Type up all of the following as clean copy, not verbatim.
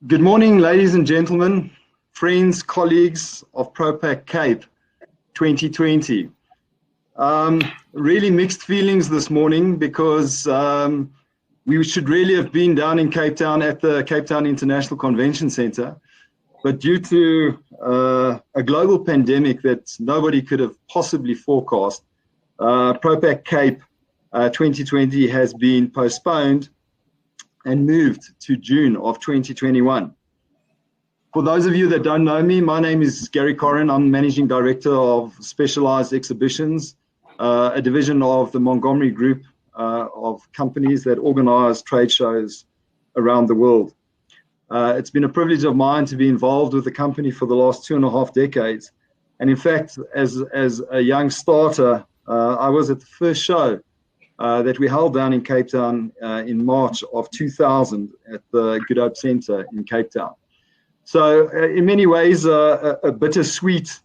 Good morning, ladies and gentlemen, friends, colleagues of Propak Cape 2020. Really mixed feelings this morning because we should really have been down in Cape Town at the Cape Town International Convention Centre. But due to a global pandemic that nobody could have possibly forecast, Propak Cape 2020 has been postponed and moved to June of 2021. For those of you that don't know me, my name is Gary Corrin. I'm Managing Director of Specialized Exhibitions, a division of the Montgomery Group of companies that organize trade shows around the world. It's been a privilege of mine to be involved with the company for the last 2.5 decades. And in fact, as a young starter, I was at the first show that we held down in Cape Town in March of 2000 at the Good Hope Centre in Cape Town. So in many ways, a bittersweet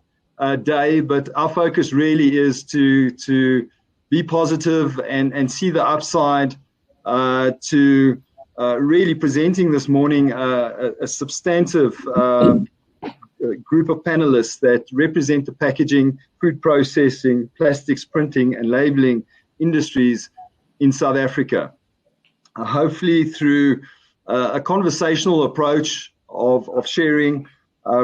day, but our focus really is to be positive and see the upside, to really presenting this morning a substantive group of panelists that represent the packaging, food processing, plastics, printing and labeling industries in South Africa. Hopefully through a conversational approach of sharing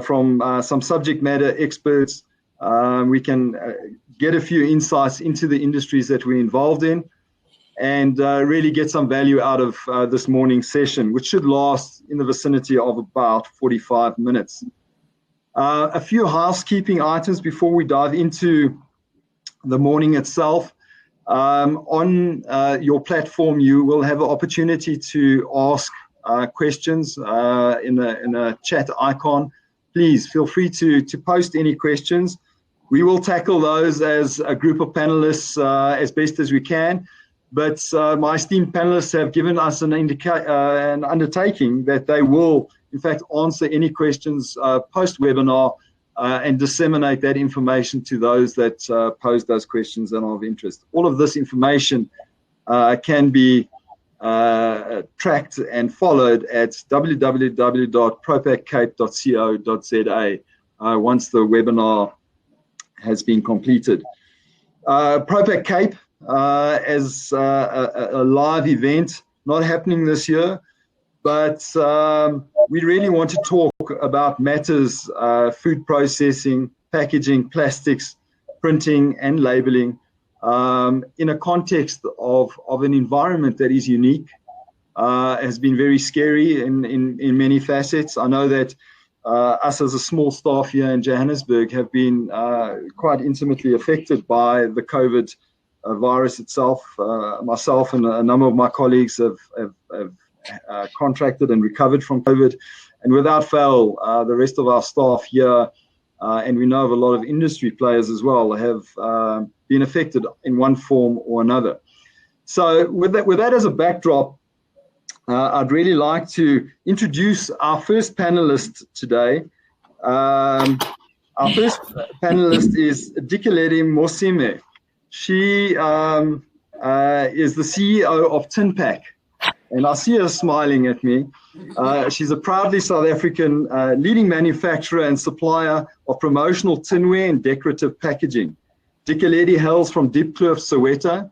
from some subject matter experts, we can get a few insights into the industries that we're involved in and really get some value out of this morning's session, which should last in the vicinity of about 45 minutes. A few housekeeping items before we dive into the morning itself. On your platform, you will have an opportunity to ask questions in a chat icon. Please feel free to post any questions. We will tackle those as a group of panelists as best as we can. But my esteemed panelists have given us an undertaking that they will, in fact, answer any questions post-webinar and disseminate that information to those that pose those questions and are of interest. All of this information can be tracked and followed at www.propakcape.co.za once the webinar has been completed. Propak Cape as a live event, not happening this year, but we really want to talk about matters, food processing, packaging, plastics, printing and labeling in a context of an environment that is unique, has been very scary in many facets. I know that us as a small staff here in Johannesburg have been quite intimately affected by the COVID virus itself. Myself and a number of my colleagues have contracted and recovered from COVID, and without fail, the rest of our staff here, and we know of a lot of industry players as well, have been affected in one form or another. So with that as a backdrop, I'd really like to introduce our first panelist today. Our first panelist is Dikeledi Mosime. She is the CEO of Tinpack. And I see her smiling at me. She's a proudly South African leading manufacturer and supplier of promotional tinware and decorative packaging. Dikeledi hails from Diepkloof, Soweto.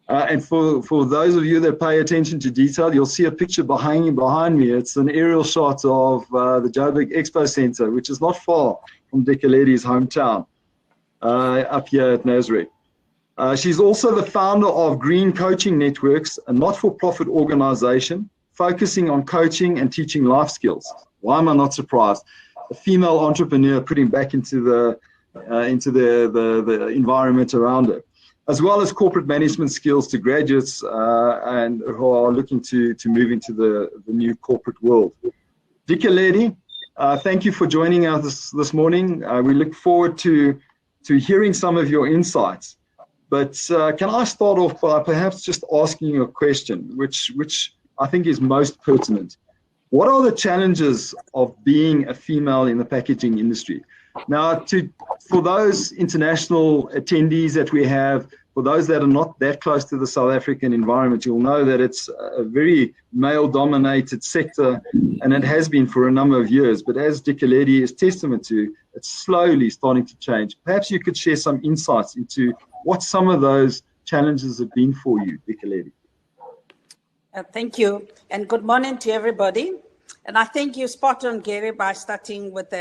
And for those of you that pay attention to detail, you'll see a picture behind me. It's an aerial shot of the Joburg Expo Centre, which is not far from Dikeledi's hometown, up here at Nazareth. She's also the founder of Green Coaching Networks, a not-for-profit organization focusing on coaching and teaching life skills. Why am I not surprised? A female entrepreneur putting back into the environment around her, as well as corporate management skills to graduates and who are looking to move into the new corporate world. Dikeledi, thank you for joining us this morning. We look forward to hearing some of your insights. But can I start off by perhaps just asking you a question, which I think is most pertinent. What are the challenges of being a female in the packaging industry? Now, for those international attendees that we have, for those that are not that close to the South African environment, you'll know that it's a very male-dominated sector, and it has been for a number of years. But as Dikeledi is testament to, it's slowly starting to change. Perhaps you could share some insights into what some of those challenges have been for you, Dikeledi. Thank you, and good morning to everybody. And I think you spot on, Gary, by starting with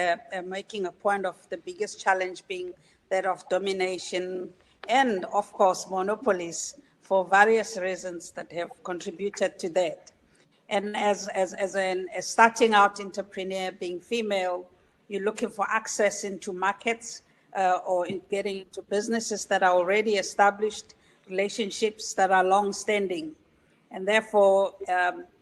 making a point of the biggest challenge being that of domination and, of course, monopolies for various reasons that have contributed to that. And as a starting out entrepreneur, being female, you're looking for access into markets or in getting into businesses that are already established, relationships that are long-standing. And therefore,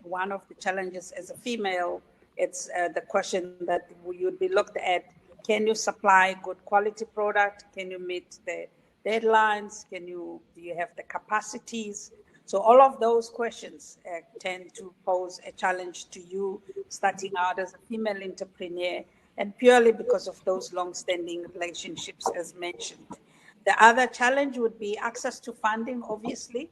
one of the challenges as a female, it's the question that you'd be looked at: can you supply good quality product? Can you meet the deadlines? Do you have the capacities? So all of those questions tend to pose a challenge to you starting out as a female entrepreneur, and purely because of those long-standing relationships, as mentioned. The other challenge would be access to funding, obviously,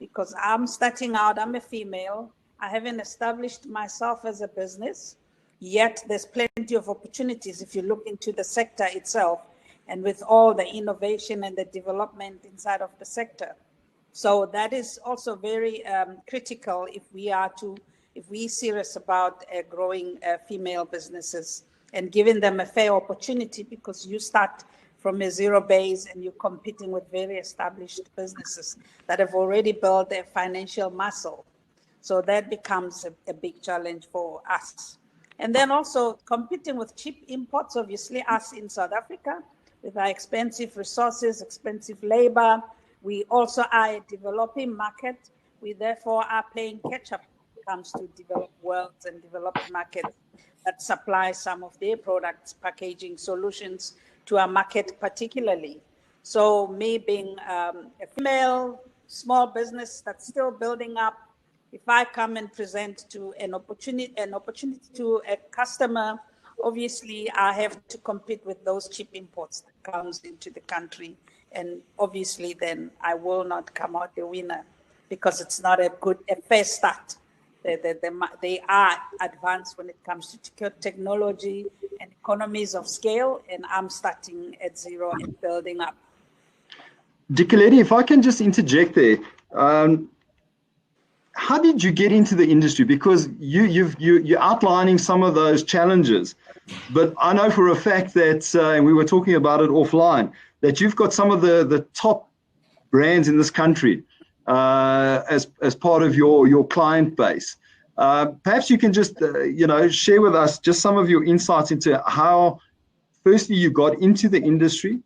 because I'm starting out, I'm a female, I haven't established myself as a business, yet there's plenty of opportunities if you look into the sector itself and with all the innovation and the development inside of the sector. So that is also very critical if we're serious about growing female businesses and giving them a fair opportunity, because you start from a zero base and you're competing with very established businesses that have already built their financial muscle. So that becomes a big challenge for us. And then also competing with cheap imports, obviously us in South Africa, with our expensive resources, expensive labor. We also are a developing market. We therefore are playing catch up when it comes to developed worlds and developed markets that supply some of their products, packaging solutions to our market particularly. So me being a female, small business that's still building up, if I come and present to an opportunity to a customer, obviously I have to compete with those cheap imports that comes into the country. And obviously then I will not come out the winner, because it's not a fair start. They are advanced when it comes to technology and economies of scale, and I'm starting at zero and building up. Dikeledi, if I can just interject there, how did you get into the industry? Because you're outlining some of those challenges, but I know for a fact that, and we were talking about it offline, that you've got some of the top brands in this country as part of your client base. Perhaps you can just share with us just some of your insights into how, firstly, you got into the industry,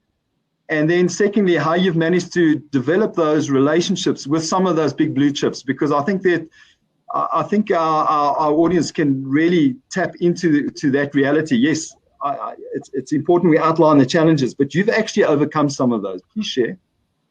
and then secondly, how you've managed to develop those relationships with some of those big blue chips. Because I think our audience can really tap into that reality. Yes, it's important we outline the challenges, but you've actually overcome some of those. Please share.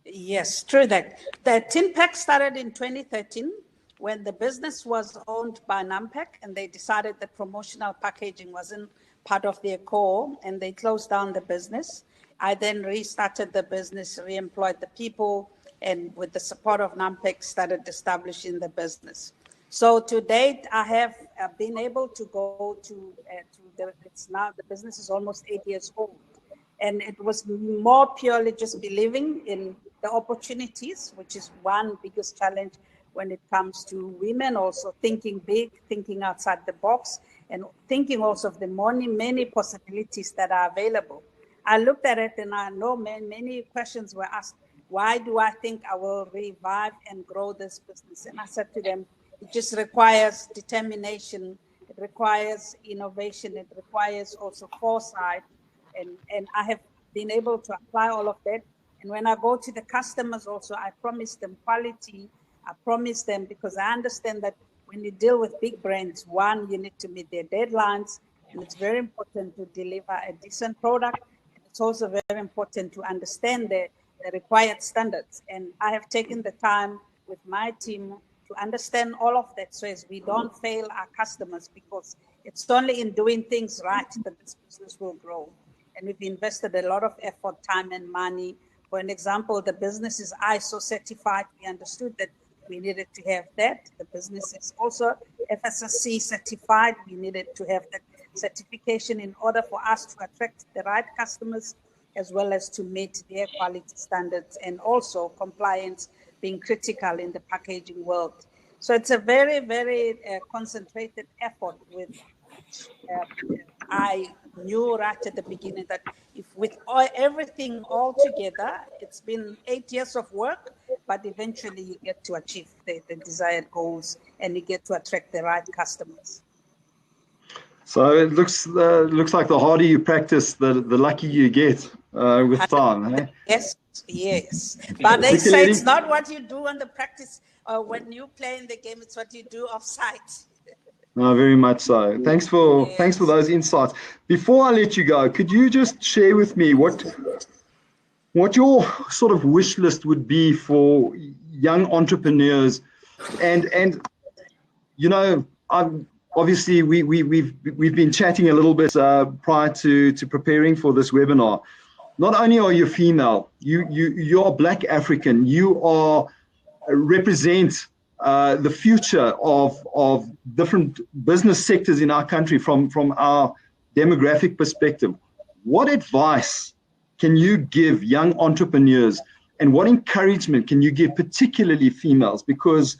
Yes, true that. The Tin Pack started in 2013 when the business was owned by Nampek, and they decided that promotional packaging wasn't part of their core, and they closed down the business. I then restarted the business, re-employed the people, and with the support of Nampek, started establishing the business. So to date, I have been able to go to it's now, the business is almost 8 years old. And it was more purely just believing in the opportunities, which is one biggest challenge when it comes to women, also thinking big, thinking outside the box, and thinking also of the many possibilities that are available. I looked at it and I know many questions were asked. Why do I think I will revive and grow this business? And I said to them, it just requires determination. It requires innovation. It requires also foresight. And I have been able to apply all of that. And when I go to the customers also, I promise them quality. I promise them, because I understand that when you deal with big brands, one, you need to meet their deadlines. And it's very important to deliver a decent product. It's also very important to understand the required standards. And I have taken the time with my team to understand all of that, so as we don't fail our customers, because it's only in doing things right that this business will grow. And we've invested a lot of effort, time and money for For an example, the business is ISO certified. We understood that we needed to have that. The business is also FSSC certified. We needed to have that certification in order for us to attract the right customers, as well as to meet their quality standards, and also compliance being critical in the packaging world. So it's a very, very concentrated effort with I knew right at the beginning that if with everything all together, it's been 8 years of work, but eventually you get to achieve the desired goals and you get to attract the right customers. So it looks like the harder you practice, the luckier you get with time. Eh? Yes. But they say it's not what you do on the practice when you play in the game, it's what you do off-site. No, very much so. Thanks for those insights. Before I let you go, could you just share with me what your sort of wish list would be for young entrepreneurs, and you know, obviously we've been chatting a little bit prior to preparing for this webinar. Not only are you female, you're Black African. You are represent the future of different business sectors in our country from our demographic perspective. What advice can you give young entrepreneurs, and what encouragement can you give particularly females? Because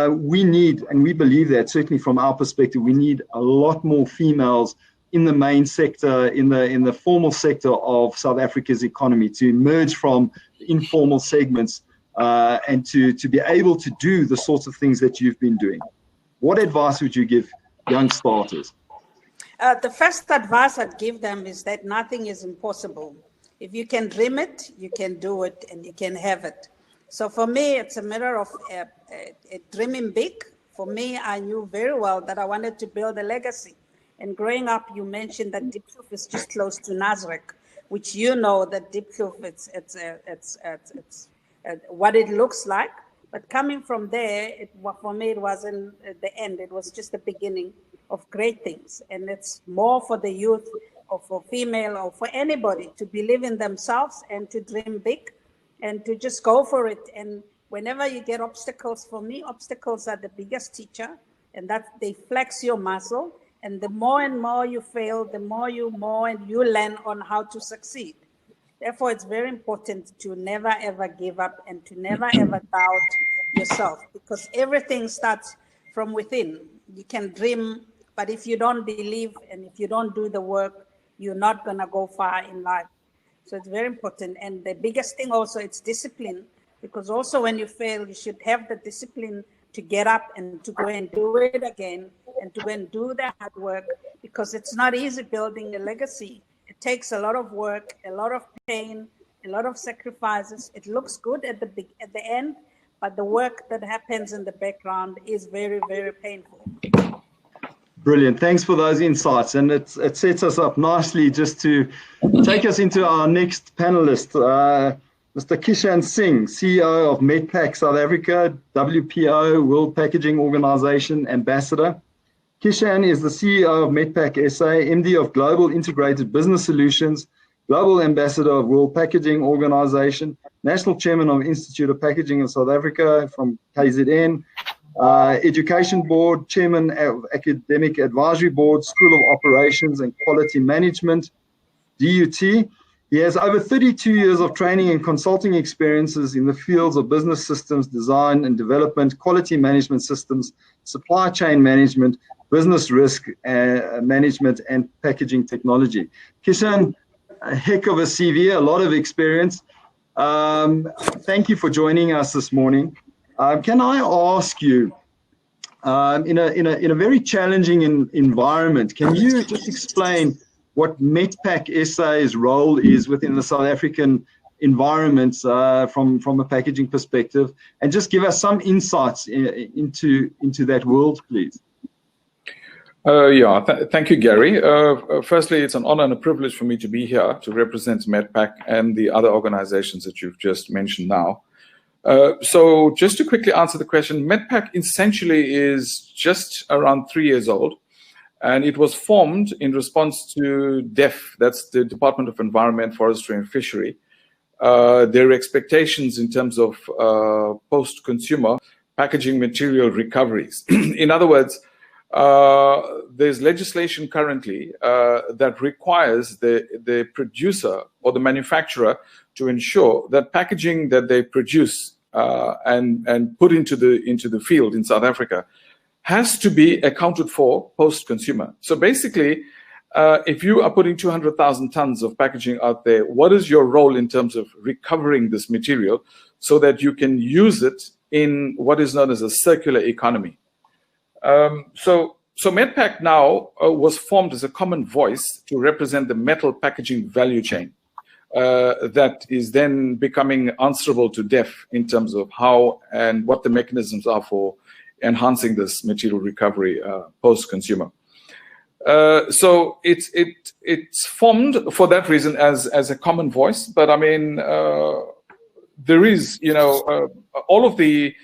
we need, and we believe that certainly from our perspective, we need a lot more females in the main sector, in the formal sector of South Africa's economy, to emerge from informal segments and to be able to do the sorts of things that you've been doing. What advice would you give young starters? The first advice I'd give them is that nothing is impossible. If you can dream it, you can do it, and you can have it. So for me, it's a matter of dreaming big. For me, I knew very well that I wanted to build a legacy. And growing up, you mentioned that Diepkloof is just close to Nasrec, which you know that Diepkloof, it's what it looks like. But coming from there, for me, it wasn't the end. It was just the beginning of great things. And it's more for the youth, or for female, or for anybody to believe in themselves and to dream big and to just go for it. And whenever you get obstacles, for me, obstacles are the biggest teacher, and that they flex your muscle. And the more and more you fail, the more you learn on how to succeed. Therefore, it's very important to never, ever give up and to never, ever doubt yourself, because everything starts from within. You can dream, but if you don't believe and if you don't do the work, you're not going to go far in life. So it's very important. And the biggest thing also, it's discipline, because also when you fail, you should have the discipline to get up and to go and do it again and to go and do the hard work, because it's not easy building a legacy. It takes a lot of work, a lot of pain, a lot of sacrifices. It looks good at the end, but the work that happens in the background is very, very painful. Brilliant. Thanks for those insights. And it sets us up nicely just to take us into our next panelist, Mr. Kishan Singh, CEO of Medpack South Africa, WPO, World Packaging Organization Ambassador. Kishan is the CEO of Medpack SA, MD of Global Integrated Business Solutions, Global Ambassador of World Packaging Organization, National Chairman of Institute of Packaging of South Africa from KZN, Education Board, Chairman of Academic Advisory Board, School of Operations and Quality Management, DUT. He has over 32 years of training and consulting experiences in the fields of business systems, design and development, quality management systems, supply chain management, business risk management, and packaging technology. Kishan, a heck of a CV, a lot of experience. Thank you for joining us this morning. Can I ask you, in a very challenging environment, can you just explain what Medpack SA's role is within the South African environment from a packaging perspective, and just give us some insights into that world, please? Thank you, Gary. Firstly, it's an honor and a privilege for me to be here to represent Medpack and the other organizations that you've just mentioned now. So just to quickly answer the question, Medpack essentially is just around 3 years old, and it was formed in response to DEF, that's the Department of Environment, Forestry and Fishery, their expectations in terms of post-consumer packaging material recoveries. In other words, there's legislation currently that requires the producer or the manufacturer to ensure that packaging that they produce and put into the field in South Africa has to be accounted for post-consumer. So basically, if you are putting 200,000 tons of packaging out there, what is your role in terms of recovering this material so that you can use it in what is known as a circular economy? So Medpack now was formed as a common voice to represent the metal packaging value chain that is then becoming answerable to DEF in terms of how and what the mechanisms are for enhancing this material recovery post-consumer. So it's formed for that reason as a common voice. But I mean, there is, all of the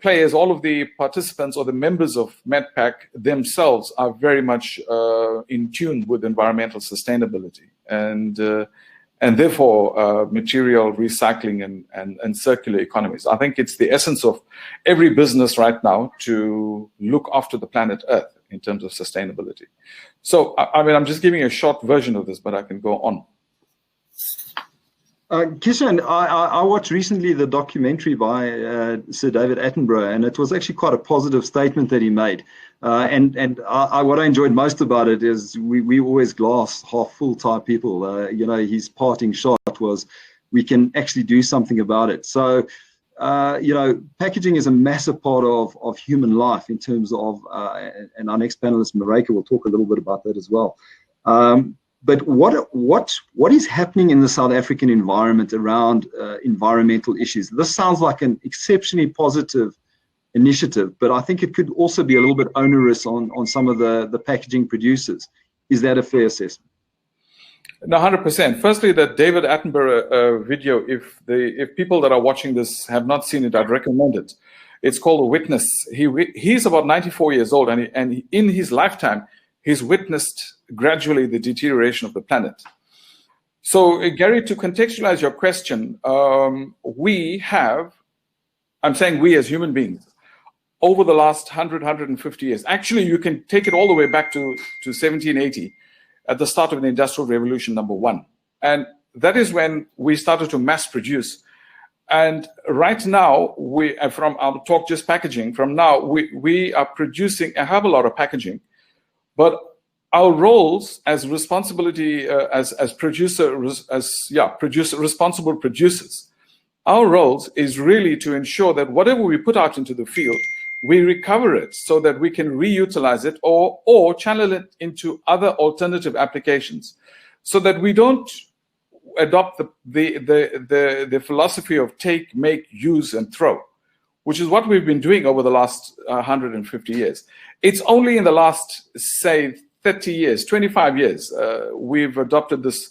players, all of the participants or the members of Medpack themselves are very much in tune with environmental sustainability and therefore material recycling and circular economies. I think it's the essence of every business right now to look after the planet Earth in terms of sustainability. So, I mean, I'm just giving a short version of this, but I can go on. Kishan, I watched recently the documentary by Sir David Attenborough, and it was actually quite a positive statement that he made. And what I enjoyed most about it is we always glass half full type people. His parting shot was, we can actually do something about it. So, packaging is a massive part of human life in terms of, and our next panelist, Mareka, will talk a little bit about that as well. But what is happening in the South African environment around environmental issues? This sounds like an exceptionally positive initiative, but I think it could also be a little bit onerous on some of the packaging producers. Is that a fair assessment? No, 100%. Firstly, the David Attenborough video, if people that are watching this have not seen it, I'd recommend it. It's called A Witness. He's about 94 years old, and in his lifetime, he's witnessed gradually the deterioration of the planet. So, Gary, to contextualize your question, I'm saying we as human beings, over the last 150 years, actually you can take it all the way back to 1780, at the start of the Industrial Revolution, #1. And that is when we started to mass produce. And right now, I'll talk just packaging, from now, we are producing a hell of a lot of packaging, but our roles as responsibility, as responsible producers, our roles is really to ensure that whatever we put out into the field, we recover it so that we can reutilize it or channel it into other alternative applications, so that we don't adopt the philosophy of take, make, use, and throw, which is what we've been doing over the last 150 years. It's only in the last, say, 30 years, 25 years, we've adopted this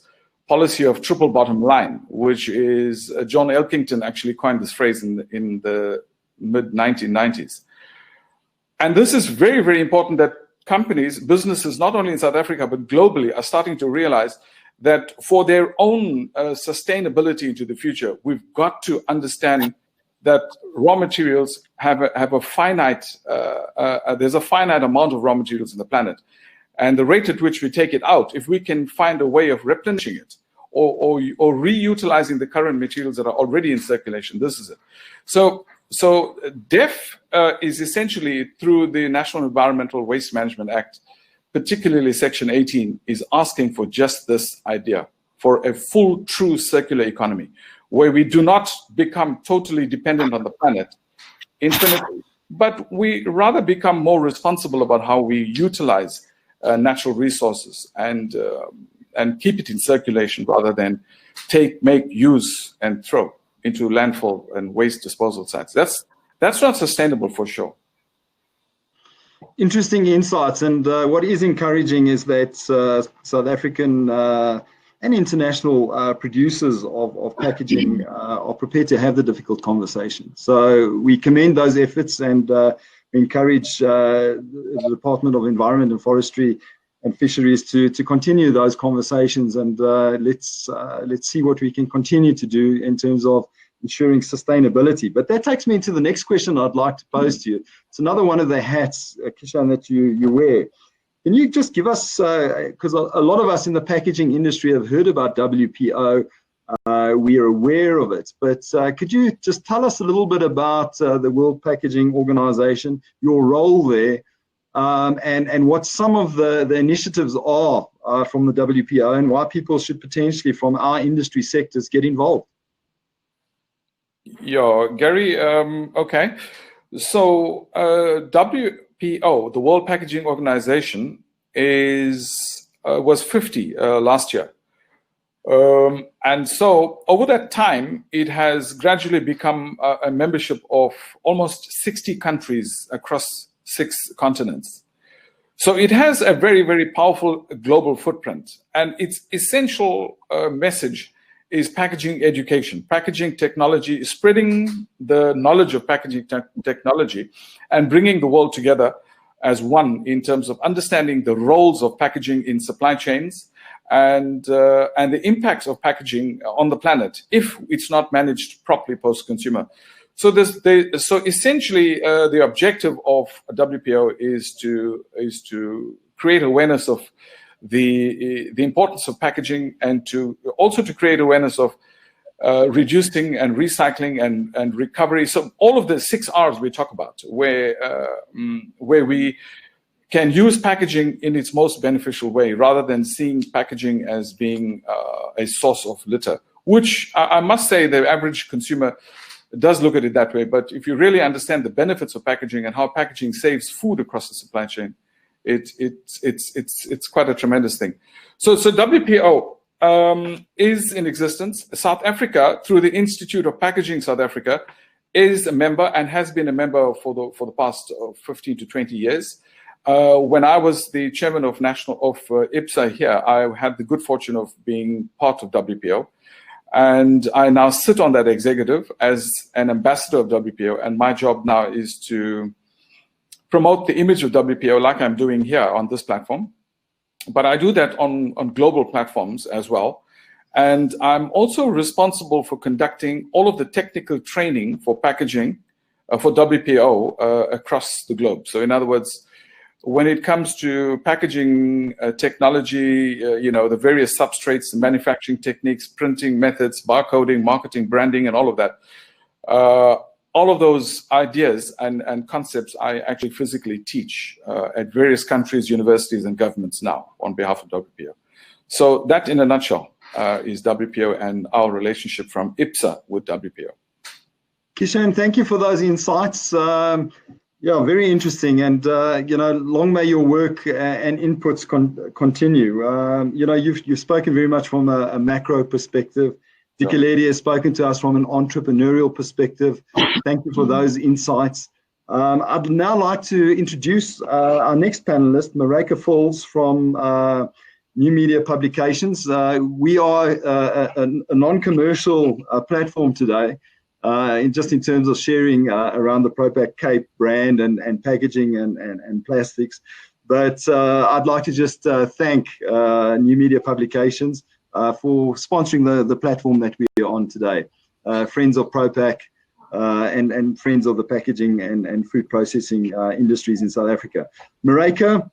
policy of triple bottom line, which is John Elkington actually coined this phrase in the mid-1990s. And this is very, very important that companies, businesses, not only in South Africa, but globally, are starting to realize that for their own sustainability into the future, we've got to understand that raw materials have a finite, there's a finite amount of raw materials in the planet. And the rate at which we take it out, if we can find a way of replenishing it or reutilizing the current materials that are already in circulation, this is it. So DEF is essentially, through the National Environmental Waste Management Act, particularly Section 18, is asking for just this idea, for a full, true circular economy, where we do not become totally dependent on the planet infinitely, but we rather become more responsible about how we utilize natural resources and keep it in circulation rather than take, make, use, and throw into landfill and waste disposal sites. That's not sustainable for sure. Interesting insights, and what is encouraging is that South African and international producers of packaging are prepared to have the difficult conversation. So we commend those efforts and encourage the Department of Environment and Forestry and Fisheries to continue those conversations, and let's see what we can continue to do in terms of ensuring sustainability. But that takes me into the next question I'd like to pose to you. It's another one of the hats, Kishan, that you wear. Can you just give us, because a lot of us in the packaging industry have heard about WPO, we are aware of it, but could you just tell us a little bit about the World Packaging Organization, your role there, and what some of the initiatives are from the WPO, and why people should potentially from our industry sectors get involved? Yeah, Gary, okay. So WPO, the World Packaging Organization, was 50 last year. And so over that time, it has gradually become a membership of almost 60 countries across 6 continents. So it has a very, very powerful global footprint. And its essential message is packaging education, packaging technology, spreading the knowledge of packaging technology and bringing the world together as one in terms of understanding the roles of packaging in supply chains and the impacts of packaging on the planet if it's not managed properly post-consumer. So essentially, the objective of WPO is to create awareness of the importance of packaging, and to also to create awareness of reducing and recycling and recovery. So all of the 6 R's we talk about, where we can use packaging in its most beneficial way, rather than seeing packaging as being a source of litter, which I must say the average consumer does look at it that way. But if you really understand the benefits of packaging and how packaging saves food across the supply chain, it's quite a tremendous thing. So WPO is in existence. South Africa, through the Institute of Packaging South Africa, is a member and has been a member for the past 15 to 20 years. When I was the chairman of IPSA here, I had the good fortune of being part of WPO. And I now sit on that executive as an ambassador of WPO. And my job now is to promote the image of WPO like I'm doing here on this platform. But I do that on global platforms as well. And I'm also responsible for conducting all of the technical training for packaging for WPO across the globe. So in other words, when it comes to packaging technology, the various substrates, the manufacturing techniques, printing methods, barcoding, marketing, branding, and all of that, all of those ideas and concepts I actually physically teach at various countries, universities, and governments now on behalf of WPO. So that, in a nutshell, is WPO and our relationship from IPSA with WPO. Kishan, thank you for those insights. Yeah, very interesting, and long may your work and inputs continue. You've spoken very much from a macro perspective. Dikeledi has spoken to us from an entrepreneurial perspective. Thank you for those insights. I'd now like to introduce our next panelist, Mareike Falls from New Media Publications. We are a non-commercial platform today. Just in terms of sharing around the Propak Cape brand and packaging and plastics. But I'd like to just thank New Media Publications for sponsoring the platform that we are on today. Friends of Propak and friends of the packaging and food processing industries in South Africa. Mareike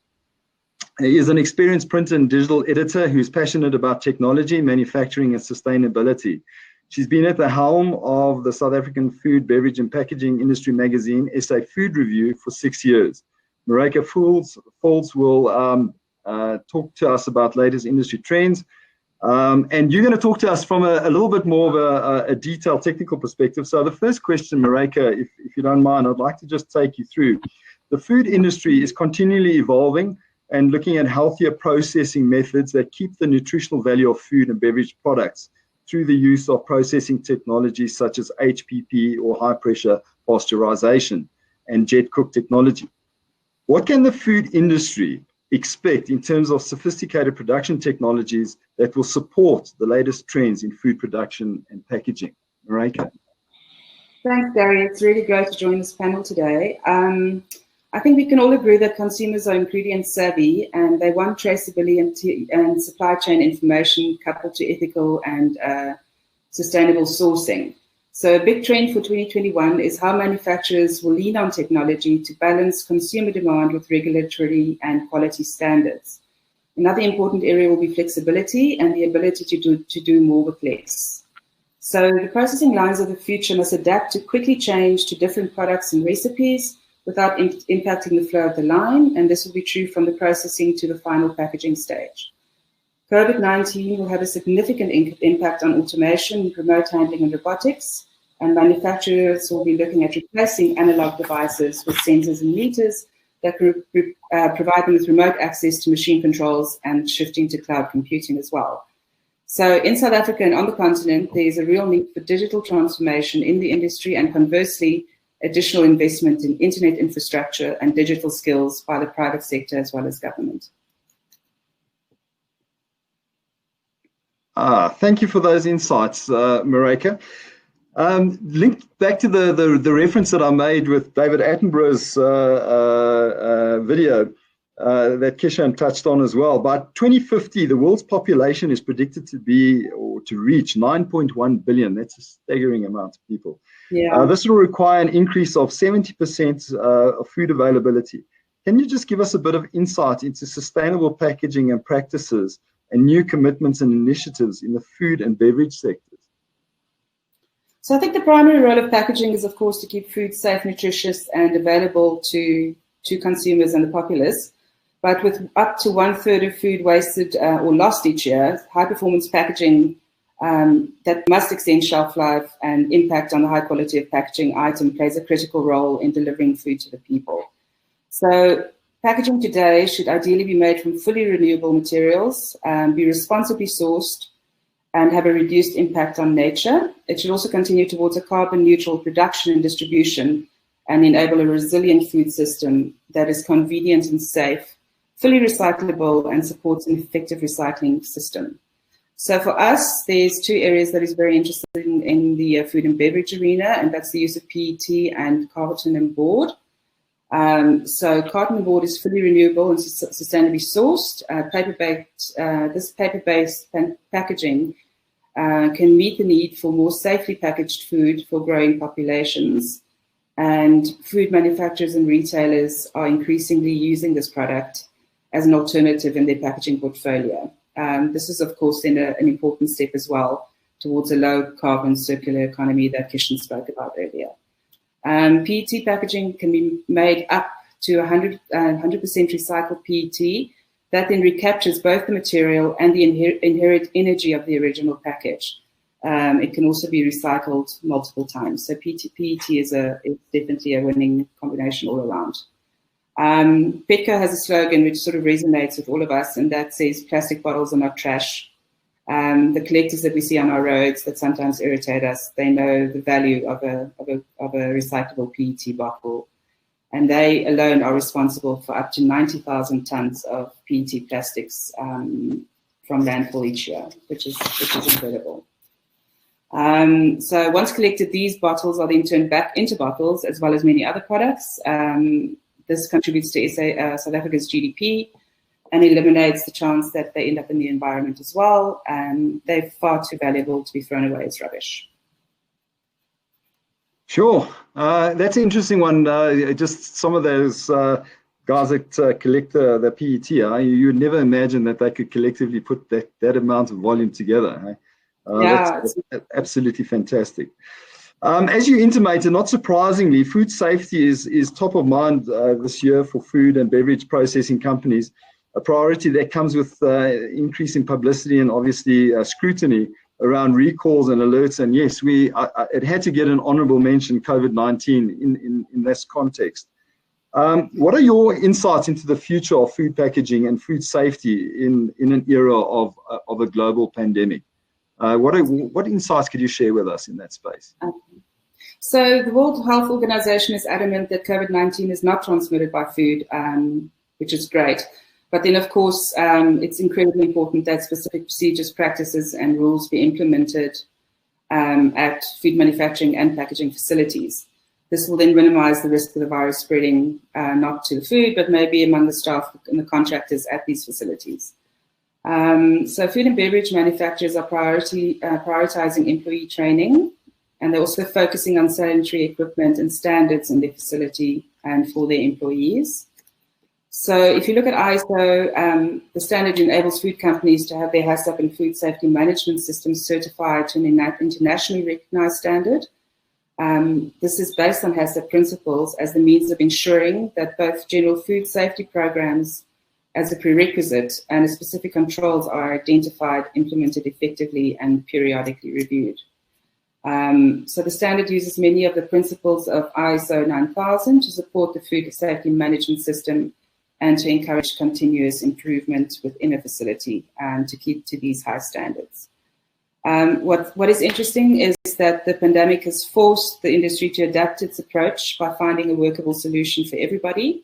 is an experienced print and digital editor who's passionate about technology, manufacturing, and sustainability. She's been at the helm of the South African food, beverage, and packaging industry magazine, SA Food Review, for 6 years. Mareike Falls will talk to us about latest industry trends. And you're going to talk to us from a little bit more of a detailed technical perspective. So the first question, Mareike, if you don't mind, I'd like to just take you through. The food industry is continually evolving and looking at healthier processing methods that keep the nutritional value of food and beverage products through the use of processing technologies such as HPP or high pressure pasteurization and jet cook technology. What can the food industry expect in terms of sophisticated production technologies that will support the latest trends in food production and packaging? Mareike. Thanks, Gary. It's really great to join this panel today. I think we can all agree that consumers are ingredient savvy and they want traceability and supply chain information coupled to ethical and sustainable sourcing. So a big trend for 2021 is how manufacturers will lean on technology to balance consumer demand with regulatory and quality standards. Another important area will be flexibility and the ability to do more with less. So the processing lines of the future must adapt to quickly change to different products and recipes without impacting the flow of the line, and this will be true from the processing to the final packaging stage. COVID-19 will have a significant impact on automation, remote handling and robotics, and manufacturers will be looking at replacing analog devices with sensors and meters that could provide them with remote access to machine controls and shifting to cloud computing as well. So in South Africa and on the continent, there is a real need for digital transformation in the industry and conversely, additional investment in internet infrastructure and digital skills by the private sector as well as government. Thank you for those insights, Mareka. Linked back to the reference that I made with David Attenborough's video that Kishan touched on as well. By 2050, the world's population is predicted to be or to reach 9.1 billion. That's a staggering amount of people. Yeah. This will require an increase of 70% of food availability. Can you just give us a bit of insight into sustainable packaging and practices and new commitments and initiatives in the food and beverage sectors? So I think the primary role of packaging is, of course, to keep food safe, nutritious, and available to consumers and the populace. But with up to 1/3 of food wasted or lost each year, high-performance packaging that must extend shelf life and impact on the high quality of packaging item plays a critical role in delivering food to the people. So packaging today should ideally be made from fully renewable materials, be responsibly sourced, and have a reduced impact on nature. It should also continue towards a carbon neutral production and distribution and enable a resilient food system that is convenient and safe, fully recyclable, and supports an effective recycling system. So for us, there's two areas that is very interesting in the food and beverage arena, and that's the use of PET and carton and board. So carton and board is fully renewable and sustainably sourced. This paper-based packaging can meet the need for more safely packaged food for growing populations. And food manufacturers and retailers are increasingly using this product as an alternative in their packaging portfolio. This is, of course, then an important step as well towards a low-carbon circular economy that Kishan spoke about earlier. PET packaging can be made up to 100% recycled PET that then recaptures both the material and the inherent energy of the original package. It can also be recycled multiple times. So PET is definitely a winning combination all around. Petco has a slogan which sort of resonates with all of us, and that says plastic bottles are not trash. The collectors that we see on our roads that sometimes irritate us, they know the value of a recyclable PET bottle, and they alone are responsible for up to 90,000 tons of PET plastics from landfill each year, which is incredible. So once collected, these bottles are then turned back into bottles as well as many other products. This contributes to South Africa's GDP and eliminates the chance that they end up in the environment as well. And they're far too valuable to be thrown away as rubbish. Sure. That's an interesting one. Just some of those guys that collect the PET, you would never imagine that they could collectively put that amount of volume together. That's absolutely fantastic. As you intimated, not surprisingly, food safety is top of mind this year for food and beverage processing companies, a priority that comes with increasing publicity and obviously scrutiny around recalls and alerts. And yes, it had to get an honorable mention, COVID-19, in this context. What are your insights into the future of food packaging and food safety in an era of a global pandemic? What insights could you share with us in that space? So the World Health Organization is adamant that COVID-19 is not transmitted by food, which is great. But then, of course, it's incredibly important that specific procedures, practices, and rules be implemented at food manufacturing and packaging facilities. This will then minimize the risk of the virus spreading not to the food, but maybe among the staff and the contractors at these facilities. So food and beverage manufacturers are prioritizing employee training, and they're also focusing on sanitary equipment and standards in their facility and for their employees. So if you look at ISO, the standard enables food companies to have their HACCP and food safety management systems certified to an internationally recognized standard. This is based on HACCP principles as the means of ensuring that both general food safety programs as a prerequisite and specific controls are identified, implemented effectively, and periodically reviewed. So the standard uses many of the principles of ISO 9000 to support the food safety management system and to encourage continuous improvement within a facility and to keep to these high standards. What is interesting is that the pandemic has forced the industry to adapt its approach by finding a workable solution for everybody.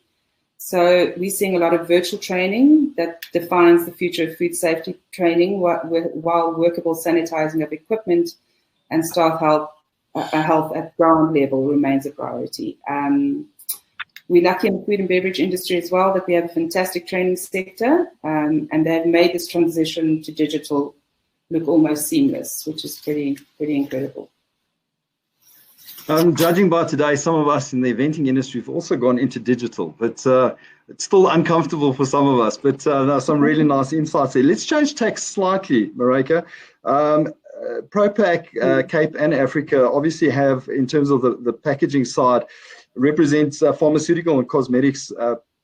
So we're seeing a lot of virtual training that defines the future of food safety training, while workable sanitizing of equipment and staff health at ground level remains a priority. We're lucky in the food and beverage industry as well that we have a fantastic training sector, and they've made this transition to digital look almost seamless, which is pretty incredible. Judging by today, some of us in the eventing industry have also gone into digital, but it's still uncomfortable for some of us. But there are some really nice insights there. Let's change tack slightly, Marika. Propak Cape and Africa obviously have, in terms of the packaging side, represents pharmaceutical and cosmetics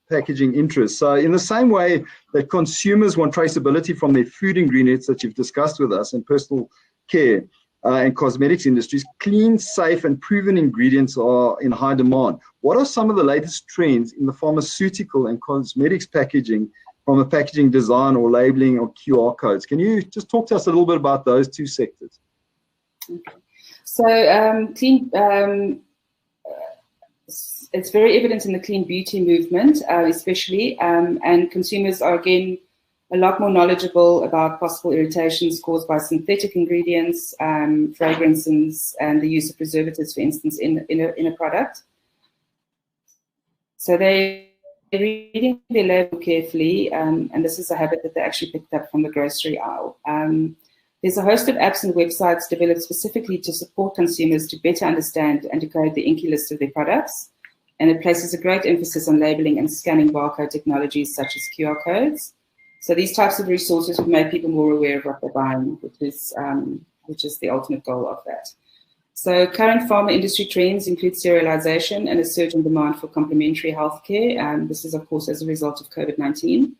packaging interests. So in the same way that consumers want traceability from their food ingredients that you've discussed with us and personal care and cosmetics industries, clean, safe and proven ingredients are in high demand. What are some of the latest trends in the pharmaceutical and cosmetics packaging from a packaging design or labeling or QR codes? Can you just talk to us a little bit about those two sectors? Okay. So it's very evident in the clean beauty movement, especially, and consumers are again a lot more knowledgeable about possible irritations caused by synthetic ingredients, fragrances, and the use of preservatives, for instance, in a product. So they're reading their label carefully, and this is a habit that they actually picked up from the grocery aisle. There's a host of apps and websites developed specifically to support consumers to better understand and decode the INCI list of their products. And it places a great emphasis on labeling and scanning barcode technologies such as QR codes. So these types of resources would make people more aware of what they're buying, which is the ultimate goal of that. So current pharma industry trends include serialization and a surge in demand for complementary healthcare. This is, of course, as a result of COVID-19.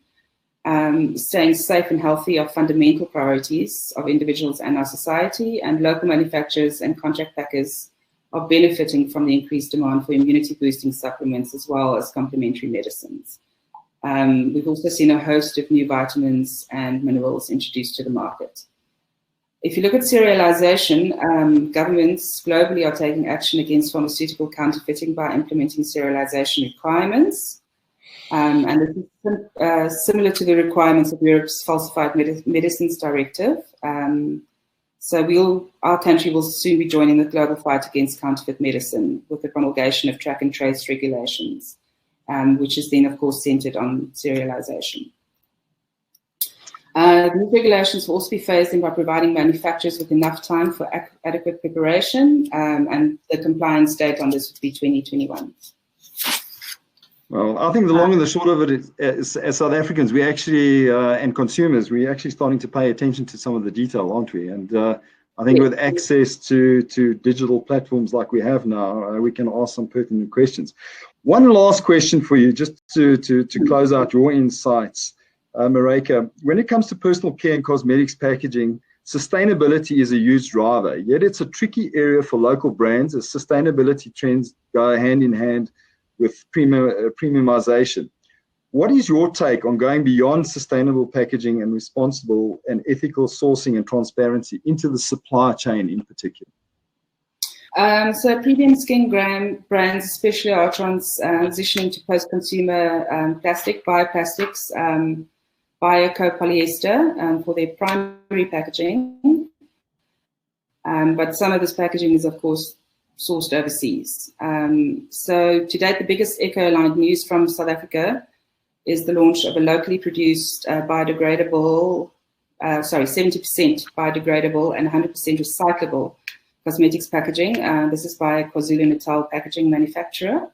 Staying safe and healthy are fundamental priorities of individuals and our society, and local manufacturers and contract packers are benefiting from the increased demand for immunity-boosting supplements as well as complementary medicines. We've also seen a host of new vitamins and minerals introduced to the market. If you look at serialization, governments globally are taking action against pharmaceutical counterfeiting by implementing serialization requirements. And this is similar to the requirements of Europe's Falsified Medicines Directive. So our country will soon be joining the global fight against counterfeit medicine with the promulgation of track and trace regulations, which is then, of course, centered on serialization. These regulations will also be phased in by providing manufacturers with enough time for adequate preparation, and the compliance date on this would be 2021. Well, I think the long and the short of it is, as South Africans, we actually, and consumers, we're actually starting to pay attention to some of the detail, aren't we? And I think with access to digital platforms like we have now, we can ask some pertinent questions. One last question for you, just to close out your insights, Marika. When it comes to personal care and cosmetics packaging, sustainability is a huge driver, yet it's a tricky area for local brands as sustainability trends go hand in hand with premiumization. What is your take on going beyond sustainable packaging and responsible and ethical sourcing and transparency into the supply chain in particular? So premium skin brands especially are transitioning to post-consumer plastic, bioplastics, biocopolyester for their primary packaging. But some of this packaging is, of course, sourced overseas. So to date, the biggest eco-aligned news from South Africa is the launch of a locally produced 70% biodegradable and 100% recyclable cosmetics packaging. This is by a KwaZulu-Natal packaging manufacturer.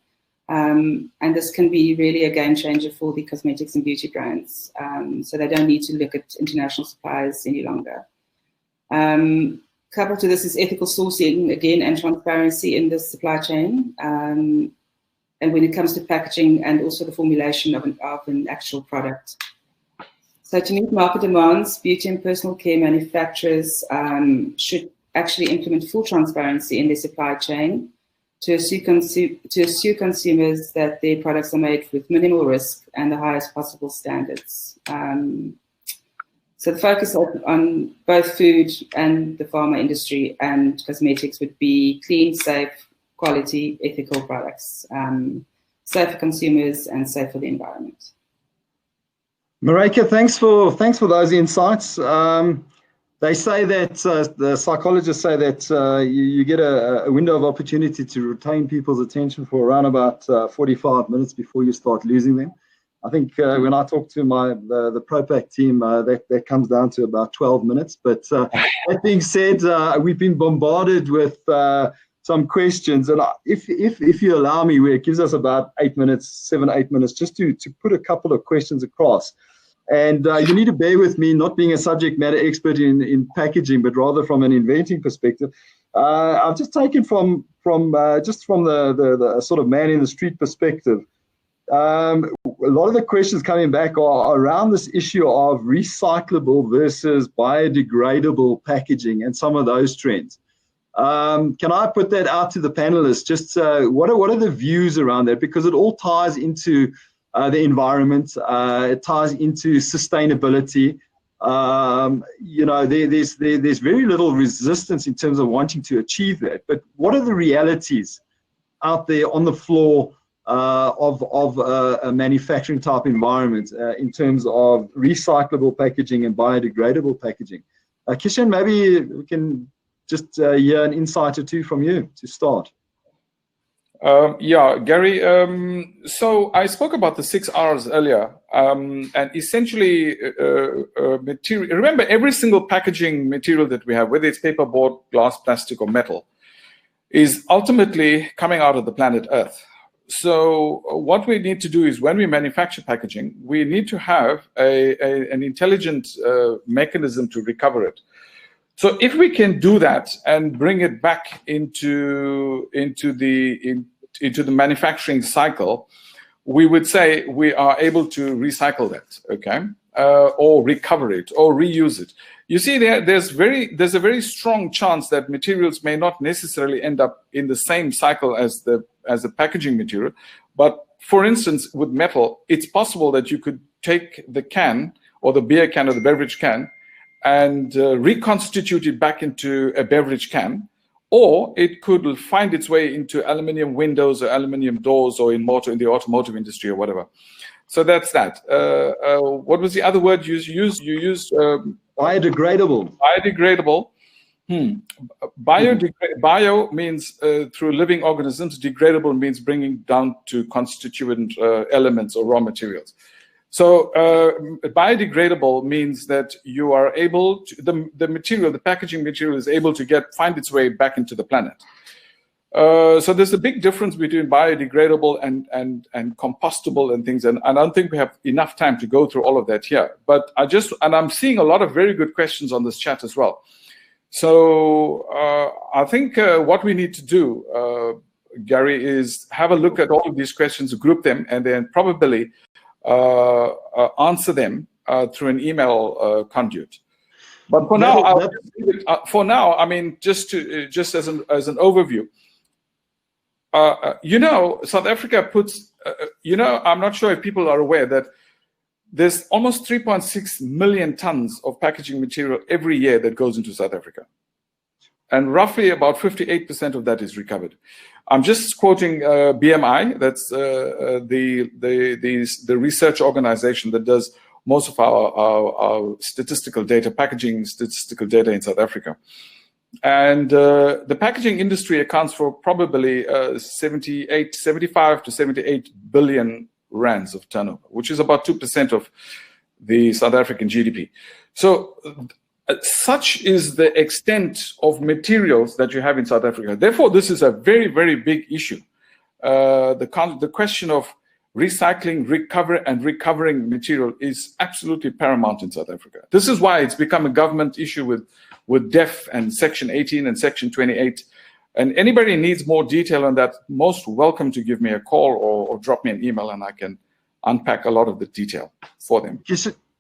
And this can be really a game changer for the cosmetics and beauty brands. So they don't need to look at international suppliers any longer. Coupled to this is ethical sourcing, again, and transparency in the supply chain. And when it comes to packaging and also the formulation of an actual product. So to meet market demands, beauty and personal care manufacturers should actually implement full transparency in their supply chain to assure consumers that their products are made with minimal risk and the highest possible standards. So the focus on both food and the pharma industry and cosmetics would be clean, safe, quality, ethical products, safe for consumers and safe for the environment. Marika, thanks for those insights. They say that the psychologists say that you get a window of opportunity to retain people's attention for around about 45 minutes before you start losing them. I think when I talk to the Propak team, that comes down to about 12 minutes. But that being said, we've been bombarded with some questions, and if you allow me, it gives us about 8 minutes, 7-8 minutes, just to put a couple of questions across. And you need to bear with me, not being a subject matter expert in packaging, but rather from an inventing perspective. I've just taken from the sort of man in the street perspective. A lot of the questions coming back are around this issue of recyclable versus biodegradable packaging and some of those trends. Can I put that out to the panelists? Just what are the views around that? Because it all ties into the environment, it ties into sustainability. There's very little resistance in terms of wanting to achieve that. But what are the realities out there on the floor of a manufacturing type environment in terms of recyclable packaging and biodegradable packaging? Kishan, maybe we can just hear an insight or two from you to start. Yeah, Gary. So I spoke about the 6 R's earlier, and essentially, material. Remember, every single packaging material that we have, whether it's paperboard, glass, plastic, or metal, is ultimately coming out of the planet Earth. So what we need to do is, when we manufacture packaging, we need to have an intelligent mechanism to recover it. So if we can do that and bring it back into the manufacturing cycle, we would say we are able to recycle that, okay, or recover it or reuse it. You see, there's a very strong chance that materials may not necessarily end up in the same cycle as the packaging material. But for instance, with metal, it's possible that you could take the can or the beer can or the beverage can and reconstitute it back into a beverage can, or it could find its way into aluminium windows or aluminium doors, or in the automotive industry or whatever. So that's that. What was the other word you used? You used biodegradable. Biodegradable. Bio means through living organisms. Degradable means bringing down to constituent elements or raw materials. So biodegradable means that you are able to, the packaging material is able to find its way back into the planet. So there's a big difference between biodegradable and compostable and things, and I don't think we have enough time to go through all of that here. But I'm seeing a lot of very good questions on this chat as well. So I think what we need to do, Gary, is have a look at all of these questions, group them, and then probably answer them through an email conduit. But for now, I mean, just as an overview, South Africa puts, I'm not sure if people are aware that there's almost 3.6 million tons of packaging material every year that goes into South Africa. And roughly about 58% of that is recovered. I'm just quoting BMI, that's the research organization that does most of our statistical data, packaging statistical data in South Africa. And the packaging industry accounts for probably 75 to 78 billion rands of turnover, which is about 2% of the South African GDP. So such is the extent of materials that you have in South Africa. Therefore, this is a very, very big issue. The question of recycling, recovering material is absolutely paramount in South Africa. This is why it's become a government issue with DEF and Section 18 and Section 28. And anybody needs more detail on that, most welcome to give me a call or drop me an email, and I can unpack a lot of the detail for them.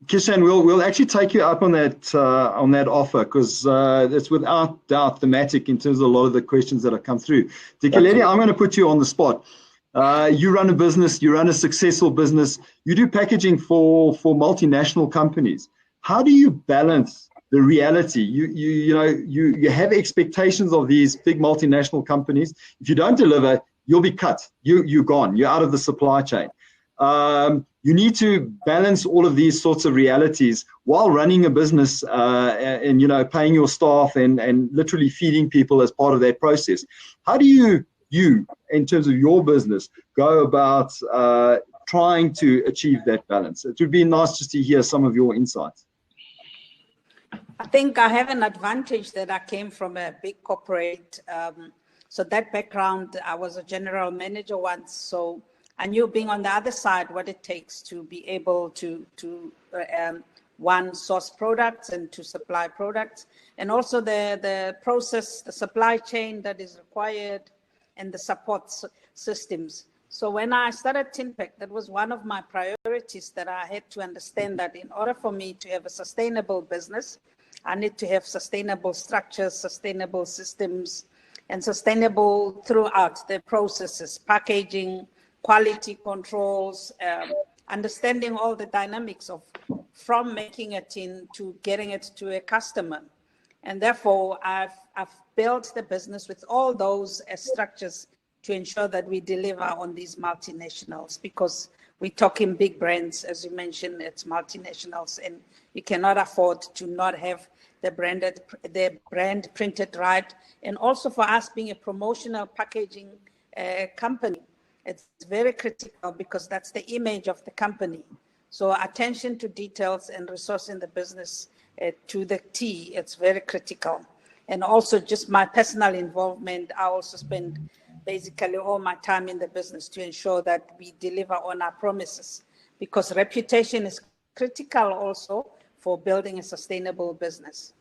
Kishan, we'll actually take you up on that offer, because it's without doubt thematic in terms of a lot of the questions that have come through. Dikeledi, I'm going to put you on the spot. You run a business, you run a successful business, you do packaging for multinational companies. How do you balance the reality? You have expectations of these big multinational companies. If you don't deliver, you'll be cut. You're gone. You're out of the supply chain. You need to balance all of these sorts of realities while running a business and paying your staff and literally feeding people as part of that process. How do you, in terms of your business, go about trying to achieve that balance? It would be nice just to hear some of your insights. I think I have an advantage that I came from a big corporate. So that background, I was a general manager once. So I knew, being on the other side, what it takes to be able to source products and to supply products, and also the process, the supply chain that is required, and the support systems. So when I started Tinpack, that was one of my priorities, that I had to understand that in order for me to have a sustainable business, I need to have sustainable structures, sustainable systems, and sustainable throughout the processes, packaging, quality controls, understanding all the dynamics of from making a tin to getting it to a customer. And therefore, I've built the business with all those structures to ensure that we deliver on these multinationals, because we're talking big brands, as you mentioned, it's multinationals, and you cannot afford to not have the brand printed right. And also for us, being a promotional packaging company, it's very critical, because that's the image of the company. So attention to details and resourcing the business to the T, it's very critical. And also just my personal involvement, I also spend basically all my time in the business to ensure that we deliver on our promises, because reputation is critical also for building a sustainable business.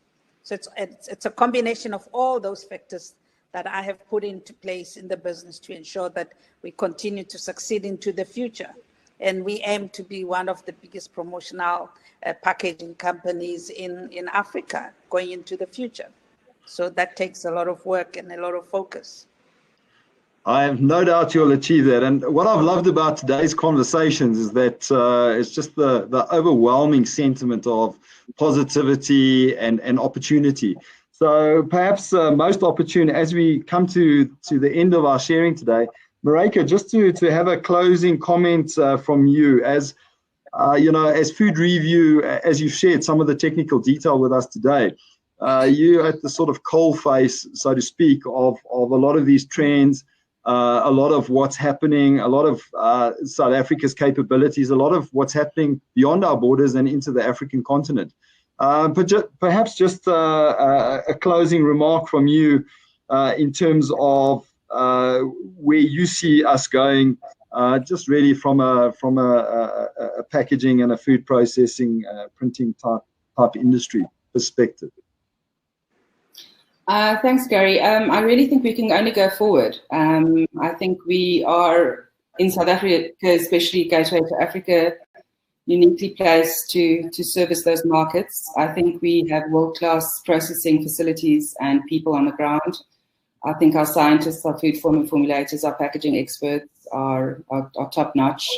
So it's a combination of all those factors that I have put into place in the business to ensure that we continue to succeed into the future. And we aim to be one of the biggest promotional packaging companies in Africa going into the future. So that takes a lot of work and a lot of focus. I have no doubt you'll achieve that. And what I've loved about today's conversations is that it's just the overwhelming sentiment of positivity and opportunity. So perhaps most opportune, as we come to the end of our sharing today, Marika, just to have a closing comment from you, as as Food Review, as you've shared some of the technical detail with us today, you're at the sort of coalface, so to speak, of a lot of these trends, a lot of what's happening, a lot of South Africa's capabilities, a lot of what's happening beyond our borders and into the African continent. But perhaps just a closing remark from you in terms of where you see us going, just really from a packaging and a food processing, printing type industry perspective. Thanks, Gary. I really think we can only go forward. I think we are, in South Africa, especially Gateway to Africa, uniquely placed to service those markets. I think we have world-class processing facilities and people on the ground. I think our scientists, our food formulators, our packaging experts are top-notch.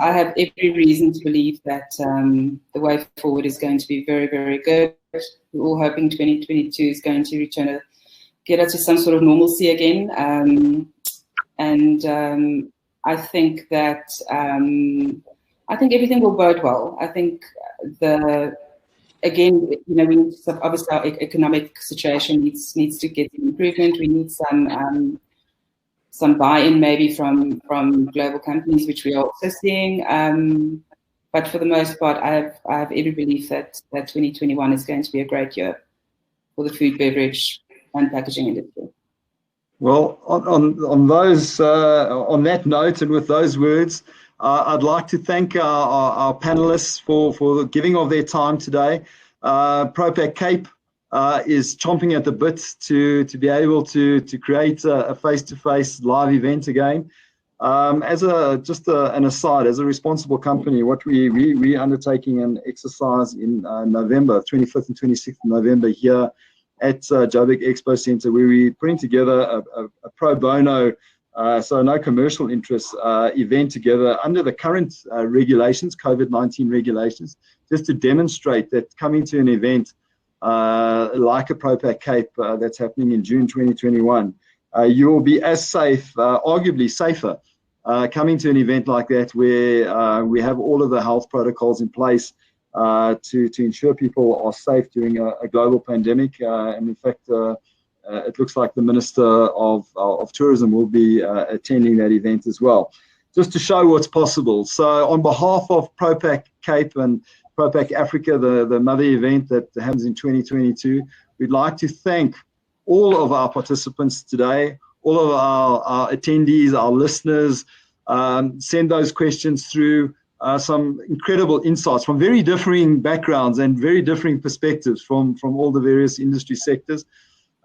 I have every reason to believe that the way forward is going to be very, very good. We're all hoping 2022 is going to get us to some sort of normalcy again. I think that I think everything will bode well. I think the again, we need obviously our economic situation needs to get improvement. We need some buy-in maybe from global companies, which we are also seeing. But for the most part, I have every belief that 2021 is going to be a great year for the food, beverage, and packaging industry. Well, on that note and with those words, I'd like to thank our panelists for the giving of their time today. Propak Cape is chomping at the bit to be able to create a face-to-face live event again. As an aside, as a responsible company, what we undertaking an exercise in November, 25th and 26th of November here at Joburg Expo Centre, where we're putting together a pro bono, so no commercial interest event together under the current regulations, COVID-19 regulations, just to demonstrate that coming to an event like a Propak Cape that's happening in June 2021, you will be as safe, arguably safer, coming to an event like that where we have all of the health protocols in place to ensure people are safe during a global pandemic. And in fact, it looks like the Minister of Tourism will be attending that event as well, just to show what's possible. So on behalf of Propak Cape and Propak Africa, the mother event that happens in 2022, we'd like to thank all of our participants today, all of our attendees, our listeners. Send those questions through. Some incredible insights from very differing backgrounds and very differing perspectives from all the various industry sectors.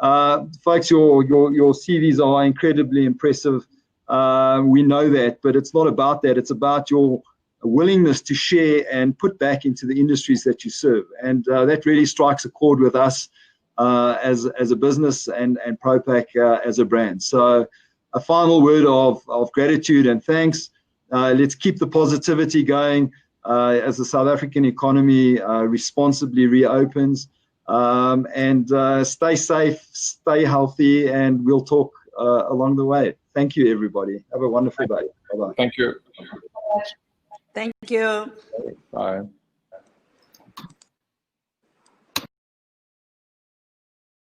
Folks, your CVs are incredibly impressive. We know that, but it's not about that. It's about your willingness to share and put back into the industries that you serve. And that really strikes a chord with us as a business and Propak as a brand. So a final word of gratitude and thanks. Let's keep the positivity going as the South African economy responsibly reopens. And stay safe, stay healthy, and we'll talk along the way. Thank you, everybody. Have a wonderful day. Bye-bye. Thank you. Thank you. Bye.